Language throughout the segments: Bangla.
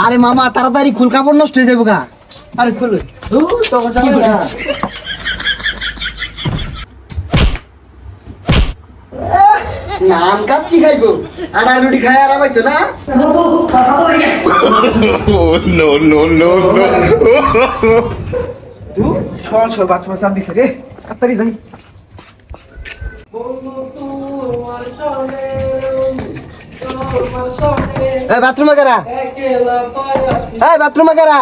আরে মামা তাড়াতাড়ি খুল, কাপড় নষ্ট হয়ে যাবো গা। আরে খুল নাম কাচ্ছি খাইবো, আটা রুটি খাই আর পাইতো না। বাথরুমে চাপ দিছে রে, তাড়াতাড়ি যাই। বাথরুমে কারা? বাথরুমে কারা?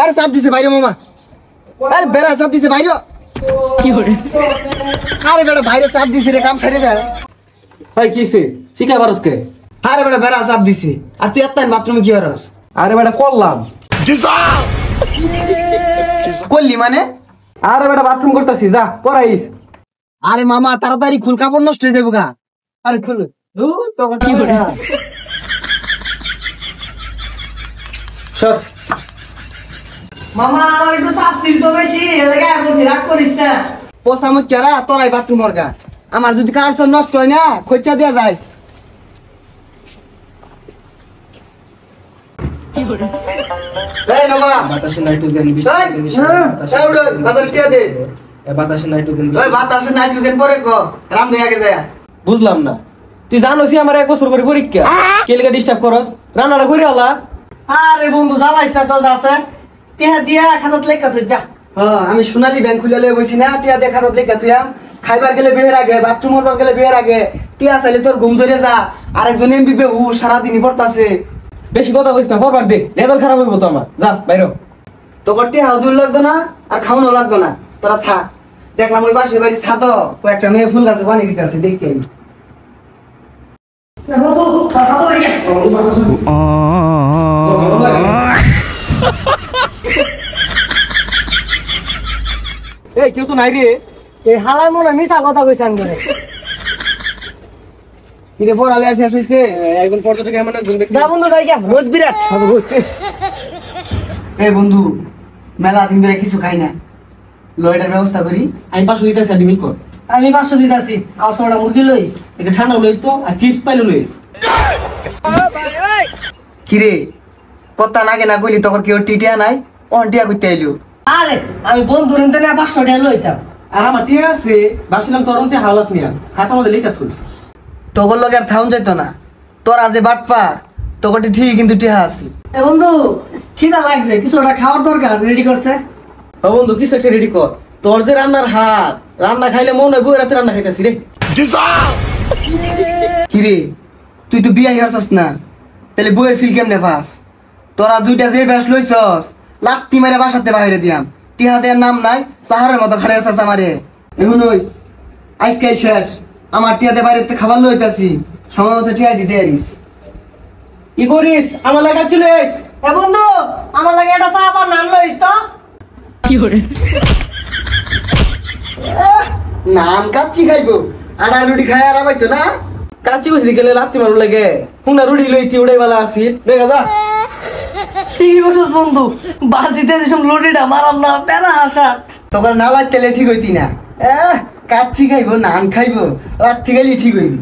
আরে চাপ দিছে বাইরে মামা, আরে বেড়া চাপ দিছে বাইরে। আরে বেড়া বাইরে চাপ দিছে রে, কাম ফেরে যায়। কিসে শিখা পারস কে? আরে বেড়া বেড়া চাপ দিছে, আর তুই এত বাথরুমে কি করস? আরে বেটা করলাম। করলি মানে? আরে বেটা বাথরুম করতেছি, যা পড়াইস। আরে মামা তাড়াতাড়ি খুল, কাপড় নষ্ট হয়ে যাবো গা। আরে খুল। কি করে মামা আমার একটু চাপ ছিল তো বেশি, এলাকা বসে রাগ করিস না। পোষা মুখ কেরা তোরাই বাথরুম গা। আমার যদি কার নষ্ট হয় না, খোঁচা দিয়া যাইস। এই নবা বাতাসে নাইট্রোজেন বাতাসে নাইট্রোজেন বাতাসে নাইট্রোজেন পরে ক রাম দুই আগে যায়। বুঝলাম না, তুই জানোসি আমার 1 বছর পরে পরীক্ষা, কেলিকা ডিস্টার্ব করস? রান্নাটা করে আলা। আরে বন্ধু জ্বালাইস না, তো আছে টিহা দিয়া খাতাত লেখা তুই যা। আমি সোনালী ব্যাংক খুলে লয়ে বসি না, টিয়া দেখা তো লেখা তুই খাইবার গেলে বের আগে, বাথরুম করবার গেলে বের আগে টিয়া চাইলে তোর ঘুম ধরে যা। আরেকজন এমবি বেহু সারাদিনই পড়তাছে। বেশি কথা কইস না, পড়বার দে, রেজাল্ট খারাপ হইব তো আমার। যা বাইরে। তোর টিয়া দূর লাগতো না, আর খাওয়ানো লাগতো না, তোরা থাক। দেখলাম ওই পাশের বাড়ি ছাদ কয়েকটা মেয়ে ফুল গাছে পানি দিতেছে, দেখি কেউ তো নাই রে। এই হালাই মনে মিশা কথা কইছ আঙ্গুরে। কিরে পড়ালে শেষ হইছে? একজন পর্যটক এমন একজন ব্যক্তি। যা বন্ধু যাই গা, রোদ বিরাট। এই বন্ধু মেলা দিন ধরে কিছু খাই না, লয়টার ব্যবস্থা করি। আমি 500 দিতেছি, আর মিল কর। আমি 500 দিতাছি, আর 100টা মুরগি লইস। এটা ঠান্ডা লইস তো, আর চিপস পাইলে লইস। কিরে কথা নাগে না কইলি তখন কেউ টিটিয়া নাই, অন্টিয়া করতে আইলো। আরে আমি বন্ধু রেনতে না 500 টাকা লইতাম। আর আমার টিয়া আছে, ভাবছিলাম তোর অন্তে হাওলাত নিয়া খাতা মধ্যে লেখা থইস। তোর লগে আর থাউন যাইতো না, তোরা যে বাটপা তোর ঠিক কিন্তু টিহা আছে। এ বন্ধু খিদা লাগছে, কিছুটা খাওয়ার দরকার, রেডি করছে। ও বন্ধু কিছু একটা রেডি কর, তোর যে রান্নার হাত, রান্না খাইলে মনে হয় বই রাতে রান্না খাইতেছি রে। কিরে তুই তো বিয়া হইছস না, তাহলে বইয়ের ফিল কেমনে পাস? তোরা দুইটা যে ব্যাস লইছস লাত্তি মেরে বাসাতে বাইরে দিয়াম। টিহা দেয়ার নাম নাই, সাহারের মতো খাড়ে আছিস আমারে। এখন ওই আজকে শেষ, আমার টিয়াতে বাইরে খাবার লইতাছি, সময় মতো টিয়া দিতে আরিস। কি করিস? আমার লাগা চলিস। এ বন্ধু আমার লাগে একটা চা আর নান লইস তো। নান কাচ্ছি খাইবো, আটা রুটি খাই আর পাইতো না। কাচ্চি কইছি গেলে লাত্তি মারু লাগে, হুনা রুটি লইতি উড়াই বালা আসি দেখা যা। ঠিকই বলছিস বন্ধু, বাজিতে যেসব লুটিটা মারাম না প্যারা হাসাত। তখন না লাগতেলে ঠিক হইতি না। কাচ্ছি খাইবো নান খাইবো, রাত্রি খাইলে ঠিক হইবি।